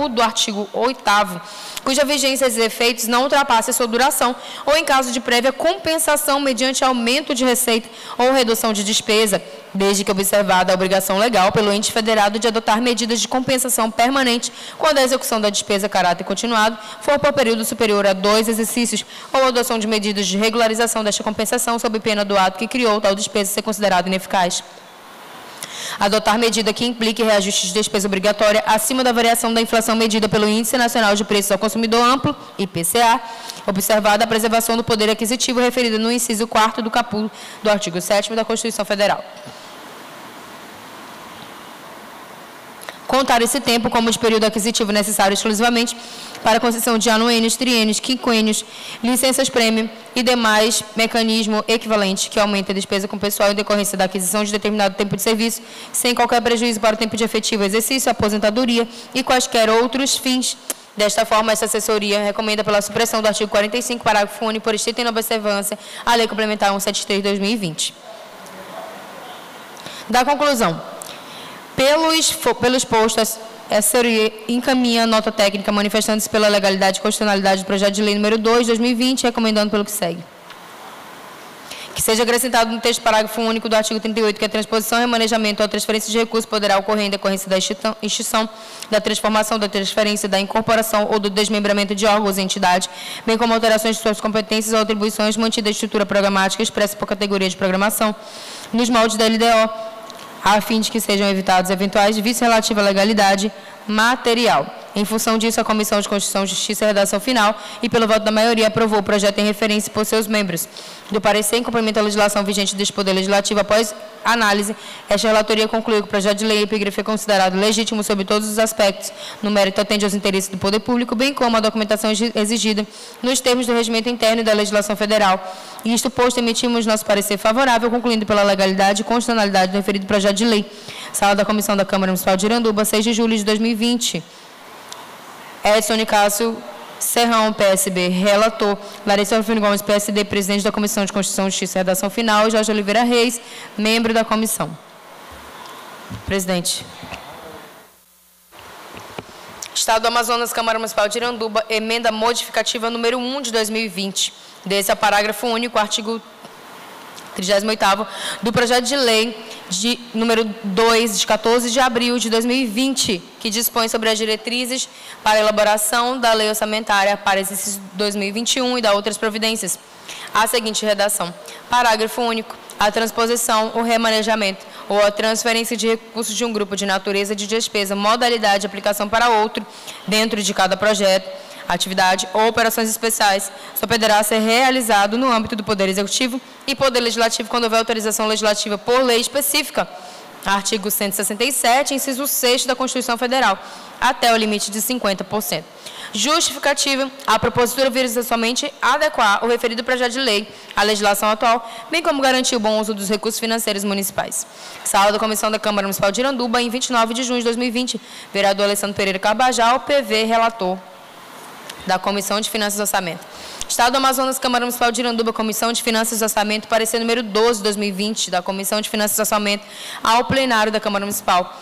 do artigo 8º, cuja vigência e efeitos não ultrapassem sua duração, ou em caso de prévia compensação mediante aumento de receita ou redução de despesa, desde que observada a obrigação legal pelo ente federado de adotar medidas de compensação permanente quando a execução da despesa a caráter continuado for por período superior a 2 exercícios, ou a adoção de medidas de regularização desta compensação sob pena do ato que criou tal despesa ser considerado ineficaz. Adotar medida que implique reajuste de despesa obrigatória acima da variação da inflação medida pelo Índice Nacional de Preços ao Consumidor Amplo, IPCA, observada a preservação do poder aquisitivo referida no inciso 4º do caput do artigo 7º da Constituição Federal. Contar esse tempo como de período aquisitivo necessário exclusivamente para a concessão de anuênios, triênios, quinquênios, licenças-prêmio e demais mecanismo equivalente que aumente a despesa com pessoal em decorrência da aquisição de determinado tempo de serviço, sem qualquer prejuízo para o tempo de efetivo exercício, aposentadoria e quaisquer outros fins. Desta forma, esta assessoria recomenda pela supressão do artigo 45, parágrafo único, por estrita inobservância à Lei Complementar 173 de 2020. Da conclusão. Pelos postos, a assessoria encaminha nota técnica manifestando-se pela legalidade e constitucionalidade do projeto de lei número 2 de 2020, recomendando pelo que segue. Que seja acrescentado no texto parágrafo único do artigo 38 que a transposição, remanejamento ou transferência de recursos poderá ocorrer em decorrência da extinção, da transformação, da transferência, da incorporação ou do desmembramento de órgãos e entidade, bem como alterações de suas competências ou atribuições mantida a estrutura programática expressa por categoria de programação, nos moldes da LDO, a fim de que sejam evitados eventuais vícios relativos à legalidade material. Em função disso, a Comissão de Constituição, Justiça e Redação Final, e pelo voto da maioria, aprovou o projeto em referência por seus membros. Do parecer em cumprimento à legislação vigente deste Poder Legislativo, após análise, esta relatoria concluiu que o projeto de lei epígrafe é considerado legítimo sob todos os aspectos, no mérito atende aos interesses do poder público, bem como a documentação exigida nos termos do regimento interno e da legislação federal. E isto posto, emitimos nosso parecer favorável, concluindo pela legalidade e constitucionalidade do referido projeto de lei. Sala da Comissão da Câmara Municipal de Iranduba, 6 de julho de 2020. Edson Nicásio Serrão, PSB, relator. Larissa Rufino Gomes, PSD, presidente da Comissão de Constituição, Justiça e Redação Final. Jorge Oliveira Reis, membro da comissão. Presidente. Estado do Amazonas, Câmara Municipal de Iranduba, emenda modificativa número 1 de 2020. Desse é o parágrafo único, artigo 38º do projeto de lei de número 2, de 14 de abril de 2020, que dispõe sobre as diretrizes para a elaboração da lei orçamentária para exercício 2021 e da outras providências. A seguinte redação. Parágrafo único. A transposição, o remanejamento ou a transferência de recursos de um grupo de natureza de despesa, modalidade de aplicação para outro, dentro de cada projeto, atividade ou operações especiais, só poderá ser realizado no âmbito do Poder Executivo e Poder Legislativo quando houver autorização legislativa por lei específica. Artigo 167, inciso 6 da Constituição Federal, até o limite de 50%. Justificativa, a propositura visa somente adequar o referido projeto de lei à legislação atual, bem como garantir o bom uso dos recursos financeiros municipais. Sala da Comissão da Câmara Municipal de Iranduba, em 29 de junho de 2020, vereador Alessandro Pereira Carbajal, PV, relator da Comissão de Finanças e Orçamento. Estado do Amazonas, Câmara Municipal de Iranduba, Comissão de Finanças e Orçamento, parecer número 12 de 2020 da Comissão de Finanças e Orçamento ao plenário da Câmara Municipal.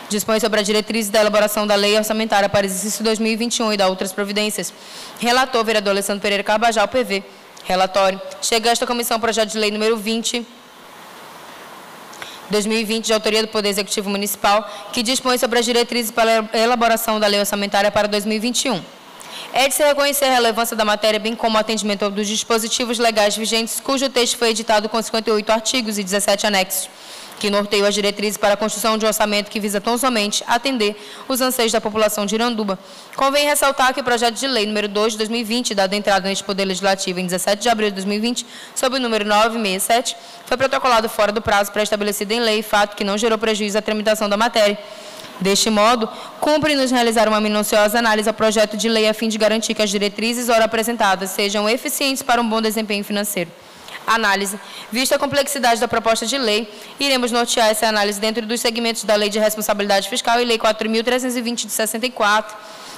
Dispõe sobre a diretriz da elaboração da lei orçamentária para exercício 2021 e da outras providências. Relator, vereador Alessandro Pereira Carbajal, PV. Relatório. Chega a esta comissão o projeto de lei número 20, 2020, de autoria do Poder Executivo Municipal, que dispõe sobre as diretrizes para a elaboração da lei orçamentária para 2021. É de se reconhecer a relevância da matéria, bem como o atendimento dos dispositivos legais vigentes, cujo texto foi editado com 58 artigos e 17 anexos, que norteiam as diretrizes para a construção de um orçamento que visa tão somente atender os anseios da população de Iranduba. Convém ressaltar que o projeto de lei número 2 de 2020, dado entrada neste Poder Legislativo em 17 de abril de 2020, sob o número 967, foi protocolado fora do prazo pré-estabelecido em lei, fato que não gerou prejuízo à tramitação da matéria. Deste modo, cumpre-nos realizar uma minuciosa análise ao projeto de lei a fim de garantir que as diretrizes ora apresentadas sejam eficientes para um bom desempenho financeiro. Análise. Vista a complexidade da proposta de lei, iremos nortear essa análise dentro dos segmentos da Lei de Responsabilidade Fiscal e Lei 4.320 de 64,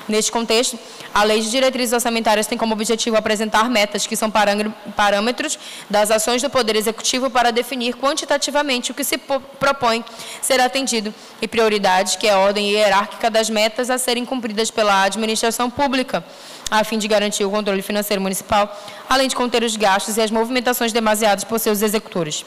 Neste contexto, a Lei de Diretrizes Orçamentárias tem como objetivo apresentar metas que são parâmetros das ações do Poder Executivo para definir quantitativamente o que se propõe ser atendido e prioridades, que é a ordem hierárquica das metas a serem cumpridas pela administração pública, a fim de garantir o controle financeiro municipal, além de conter os gastos e as movimentações demasiadas por seus executores.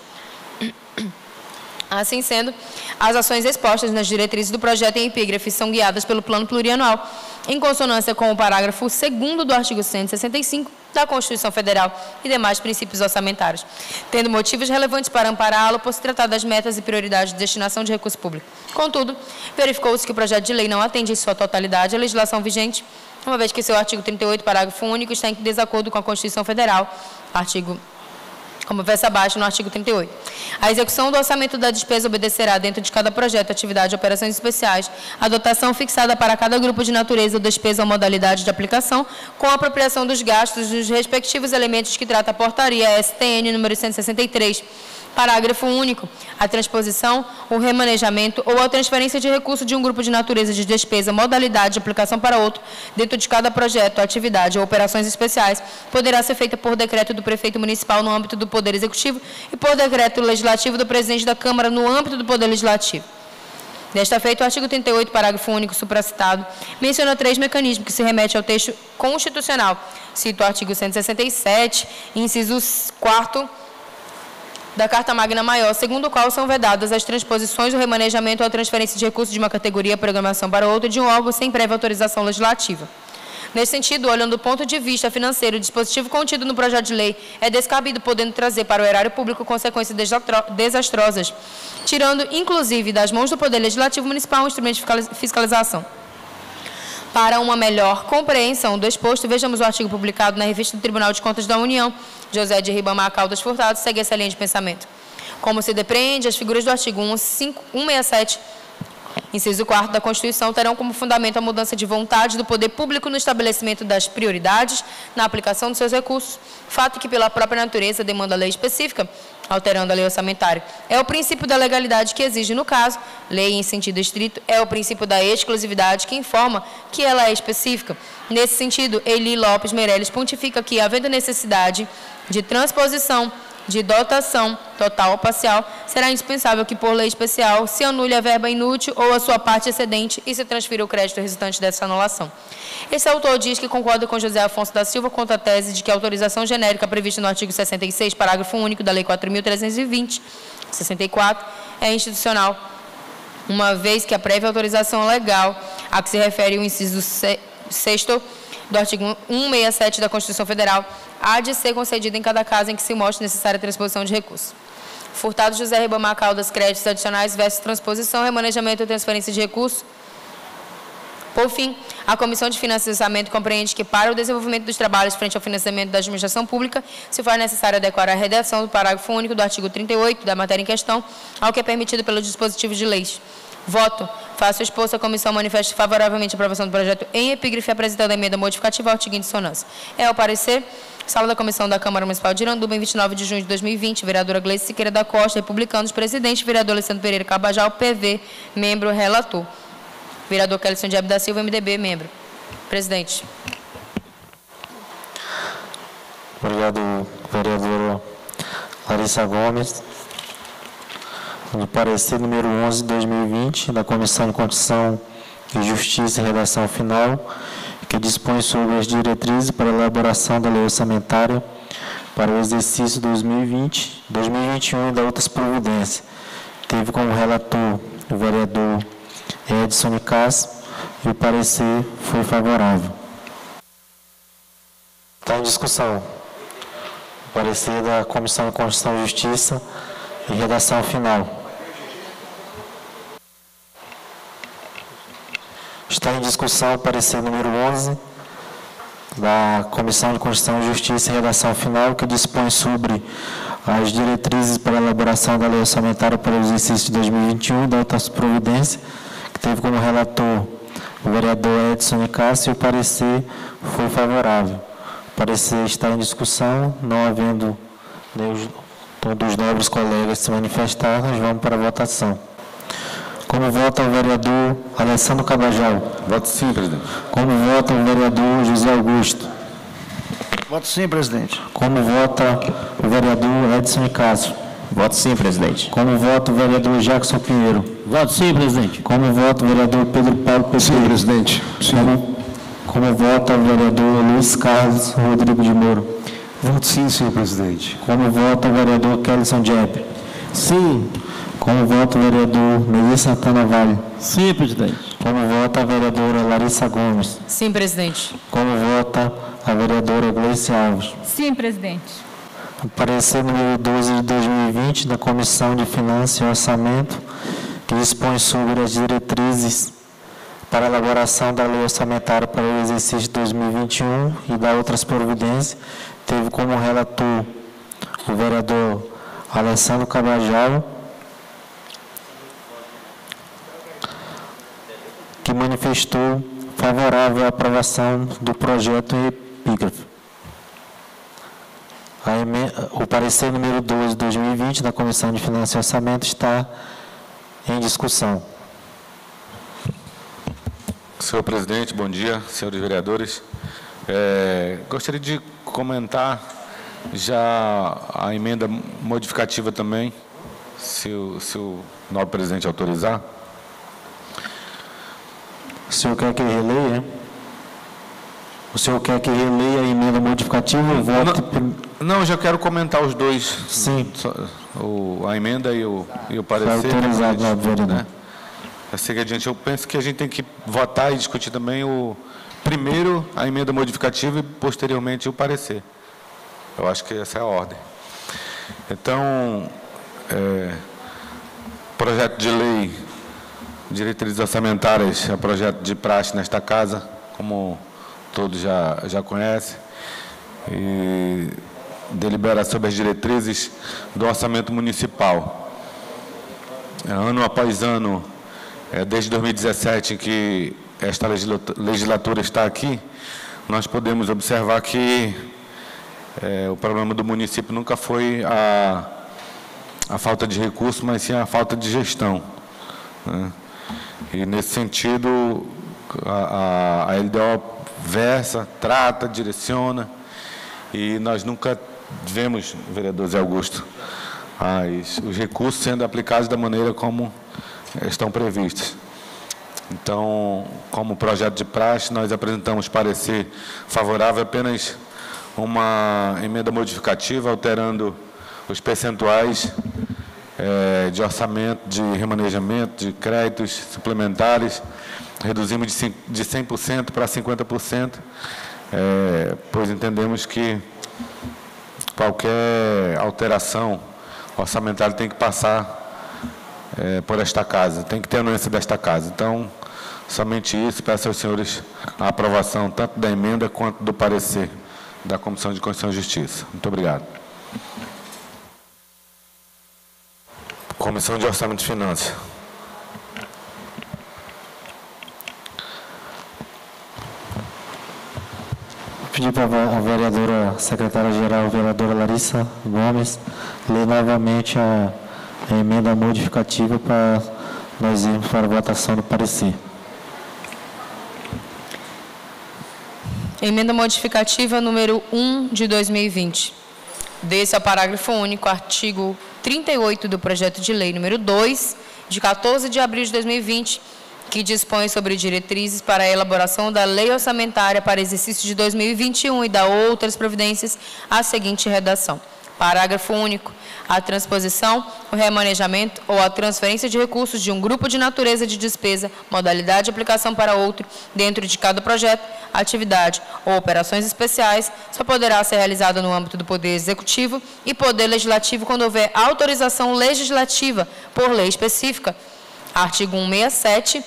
Assim sendo, as ações expostas nas diretrizes do projeto em epígrafe são guiadas pelo Plano Plurianual, em consonância com o parágrafo 2º do artigo 165 da Constituição Federal e demais princípios orçamentários, tendo motivos relevantes para ampará-lo por se tratar das metas e prioridades de destinação de recurso público. Contudo, verificou-se que o projeto de lei não atende em sua totalidade à legislação vigente, uma vez que seu artigo 38, parágrafo único, está em desacordo com a Constituição Federal, como versa abaixo no artigo 38. A execução do orçamento da despesa obedecerá, dentro de cada projeto, atividade e operações especiais, a dotação fixada para cada grupo de natureza ou despesa ou modalidade de aplicação, com a apropriação dos gastos dos respectivos elementos que trata a portaria STN número 163, parágrafo único, a transposição, o remanejamento ou a transferência de recurso de um grupo de natureza de despesa, modalidade de aplicação para outro, dentro de cada projeto, atividade ou operações especiais, poderá ser feita por decreto do prefeito municipal no âmbito do Poder Executivo e por decreto legislativo do presidente da Câmara no âmbito do Poder Legislativo. Desta feita, o artigo 38, parágrafo único supracitado, menciona 3 mecanismos que se remete ao texto constitucional. Cito o artigo 167, inciso 4º, da Carta Magna Maior, segundo o qual são vedadas as transposições, o remanejamento ou a transferência de recursos de uma categoria programação para outra de um órgão sem prévia autorização legislativa. Nesse sentido, olhando do ponto de vista financeiro, o dispositivo contido no projeto de lei é descabido, podendo trazer para o erário público consequências desastrosas, tirando, inclusive, das mãos do Poder Legislativo Municipal um instrumento de fiscalização. Para uma melhor compreensão do exposto, vejamos o artigo publicado na Revista do Tribunal de Contas da União, José de Ribamar Caldas Furtado, segue essa linha de pensamento. Como se depreende, as figuras do artigo 167, inciso 4º da Constituição, terão como fundamento a mudança de vontade do poder público no estabelecimento das prioridades na aplicação dos seus recursos, fato que, pela própria natureza, demanda lei específica, alterando a lei orçamentária. É o princípio da legalidade que exige, no caso, lei em sentido estrito, é o princípio da exclusividade que informa que ela é específica. Nesse sentido, Eli Lopes Meirelles pontifica que, havendo necessidade de transposição de dotação total ou parcial, será indispensável que, por lei especial, se anule a verba inútil ou a sua parte excedente e se transfira o crédito resultante dessa anulação. Esse autor diz que concorda com José Afonso da Silva quanto à tese de que a autorização genérica prevista no artigo 66, parágrafo único da Lei 4.320, 64, é institucional, uma vez que a prévia autorização legal a que se refere o inciso 6º do artigo 167 da Constituição Federal há de ser concedida em cada caso em que se mostre necessária a transposição de recursos. Furtado José Ribamar Caldas, créditos adicionais versus transposição, remanejamento e transferência de recursos. Por fim, a Comissão de Finanças e Orçamento compreende que, para o desenvolvimento dos trabalhos frente ao financiamento da administração pública, se for necessário adequar a redação do parágrafo único do artigo 38 da matéria em questão ao que é permitido pelo dispositivo de leis. Voto. Faço exposto à comissão manifeste favoravelmente a aprovação do projeto em epígrafe, apresentando a emenda modificativa ao artigo em dissonância. É o parecer. Sala da Comissão da Câmara Municipal de Iranduba, em 29 de junho de 2020, vereadora Gleice Siqueira da Costa, republicanos, presidente, vereador Alessandro Pereira Carbajal, PV, membro, relator. Vereador Kelson Diabo da Silva, MDB, membro. Presidente. Obrigado, vereadora Larissa Gomes. No parecer número 11 de 2020, da Comissão de Constituição e Justiça e Redação Final, que dispõe sobre as diretrizes para a elaboração da lei orçamentária para o exercício 2020, 2021 e da outras providências. Teve como relator o vereador Edson Nicasso e o parecer foi favorável. Está em discussão o parecer da Comissão de Constituição e Justiça e Redação Final. Está em discussão o parecer número 11 da Comissão de Constituição e Justiça e Redação Final, que dispõe sobre as diretrizes para a elaboração da lei orçamentária para o exercício de 2021 e da outras providências, que teve como relator o vereador Edson Nicasso e o parecer foi favorável. O parecer está em discussão, não havendo todos os nobres colegas se manifestar, nós vamos para a votação. Como vota o vereador Alessandro Cabajal? Voto sim, presidente. Como vota o vereador José Augusto? Voto sim, presidente. Como vota o vereador Edson Nicasso? Voto sim, presidente. Como vota o vereador Jackson Pinheiro? Voto sim, presidente. Como vota o vereador Pedro Paulo Pepe? Sim, presidente. Sim. Como vota o vereador Luiz Carlos Rodrigo de Moura? Voto sim, senhor presidente. Como vota o vereador Kelson Jepp? Sim. Como vota o vereador Melir Santana Vale? Sim, presidente. Como vota a vereadora Larissa Gomes? Sim, presidente. Como vota a vereadora Gleice Alves? Sim, presidente. O parecer número 12 de 2020 da Comissão de Finanças e Orçamento, que dispõe sobre as diretrizes para a elaboração da lei orçamentária para o exercício de 2021 e da outras providências, teve como relator o vereador Alessandro Cabajal, que manifestou favorável à aprovação do projeto em epígrafe. O parecer número 12 de 2020 da Comissão de Finanças e Orçamento está em discussão. Senhor presidente, bom dia, senhores vereadores. Gostaria de comentar já a emenda modificativa também, se o nobre presidente autorizar. O senhor quer que releia? O senhor quer que releia a emenda modificativa? Não, eu já quero comentar os dois. Sim. A emenda e o parecer. Autorizado, vereador. A seguir adiante, eu penso que a gente tem que votar e discutir também primeiro a emenda modificativa e posteriormente o parecer. Eu acho que essa é a ordem. Então, projeto de lei, diretrizes orçamentárias, é projeto de praxe nesta casa, como todos já conhecem, e delibera sobre as diretrizes do orçamento municipal. Ano após ano, desde 2017, que esta legislatura está aqui, nós podemos observar que o problema do município nunca foi a falta de recursos, mas sim a falta de gestão, né? E, nesse sentido, a LDO versa, trata, direciona, e nós nunca vemos, vereador Zé Augusto, os recursos sendo aplicados da maneira como estão previstos. Então, como projeto de praxe, nós apresentamos parecer favorável, apenas uma emenda modificativa, alterando os percentuais de orçamento, de remanejamento, de créditos suplementares, reduzimos de 100% para 50%, pois entendemos que qualquer alteração orçamentária tem que passar por esta casa, tem que ter anuência desta casa. Então, somente isso, peço aos senhores a aprovação tanto da emenda quanto do parecer da Comissão de Constituição e Justiça. Muito obrigado. Comissão de Orçamento e Finanças. Vou pedir para a vereadora secretária-geral, a vereadora Larissa Gomes, ler novamente a emenda modificativa para nós irmos para a votação do parecer. Emenda modificativa número 1 de 2020. Desse ao parágrafo único, artigo 38 do projeto de lei número 2, de 14 de abril de 2020, que dispõe sobre diretrizes para a elaboração da lei orçamentária para exercício de 2021 e da outras providências, a seguinte redação. Parágrafo único. A transposição, o remanejamento ou a transferência de recursos de um grupo de natureza de despesa, modalidade de aplicação para outro, dentro de cada projeto, atividade ou operações especiais, só poderá ser realizada no âmbito do Poder Executivo e Poder Legislativo quando houver autorização legislativa por lei específica. Artigo 167,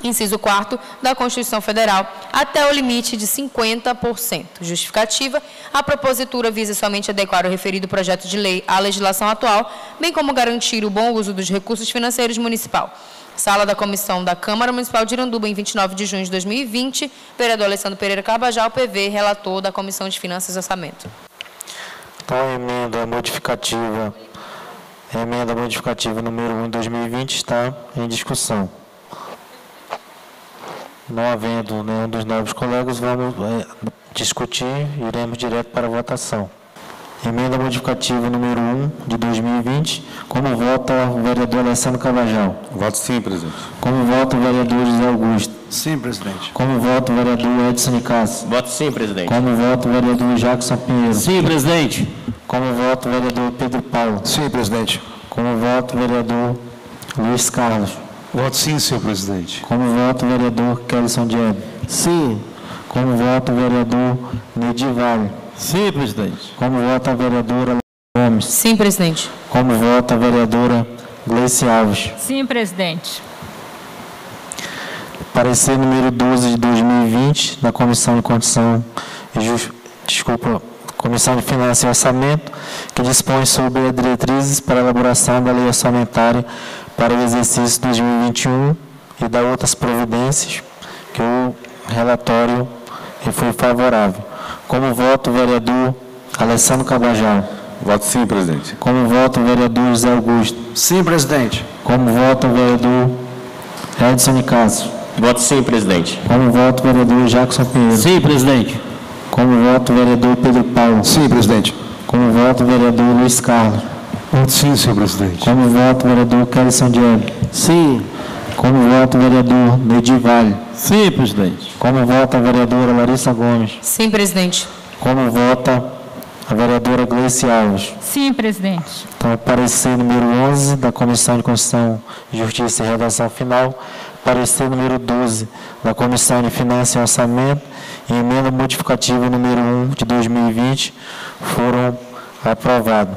inciso 4º da Constituição Federal, até o limite de 50%. Justificativa, a propositura visa somente adequar o referido projeto de lei à legislação atual, bem como garantir o bom uso dos recursos financeiros municipal. Sala da Comissão da Câmara Municipal de Iranduba, em 29 de junho de 2020, vereador Alessandro Pereira Cabajal, PV, relator da Comissão de Finanças e Orçamento. Então, a emenda modificativa A emenda modificativa número 1 de 2020 está em discussão. Não havendo nenhum dos novos colegas, vamos discutir e iremos direto para a votação. Emenda modificativa número 1 de 2020. Como vota o vereador Alessandro Carvajal? Voto sim, presidente. Como vota o vereador José Augusto? Sim, presidente. Como vota o vereador Edson Nicasso? Voto sim, presidente. Como vota o vereador Jackson Pinheiro? Sim, presidente. Como vota o vereador Pedro Paulo? Sim, presidente. Como vota o vereador Luiz Carlos? Voto sim, senhor presidente. Como vota o vereador Kelson Diego? Sim. Como vota o vereador Nedir Vale? Sim, presidente. Como vota a vereadora Gomes? Sim, presidente. Como vota a vereadora Gleice Alves? Sim, presidente. Parecer número 12 de 2020 da Comissão de Condição Comissão de Finanças e Orçamento, que dispõe sobre as diretrizes para a elaboração da lei orçamentária para o exercício 2021 e da outras providências, que o relatório foi favorável. Como vota o vereador Alessandro Carvajal? Voto sim, presidente. Como vota o vereador José Augusto? Sim, presidente. Como vota o vereador Edson Nicasso? Voto sim, presidente. Como vota o vereador Jackson Pinheiro? Sim, presidente. Como vota o vereador Pedro Paulo? Sim, presidente. Como vota o vereador Luiz Carlos? Voto sim, senhor presidente. Como vota o vereador Kelson Diego? Sim. Como vota o vereador Nedir Vale? Sim, presidente. Como vota a vereadora Larissa Gomes? Sim, presidente. Como vota a vereadora Gleice Alves? Sim, presidente. Então, parecer número 11 da Comissão de Constituição, Justiça e Redação Final, parecer número 12 da Comissão de Finanças e Orçamento e emenda modificativa número 1 de 2020 foram aprovados.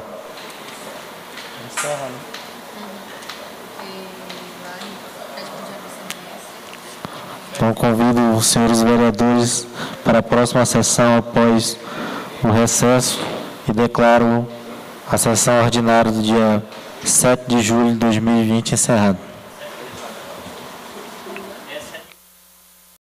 Então, convido os senhores vereadores para a próxima sessão após o recesso e declaro a sessão ordinária do dia 7 de julho de 2020 encerrada.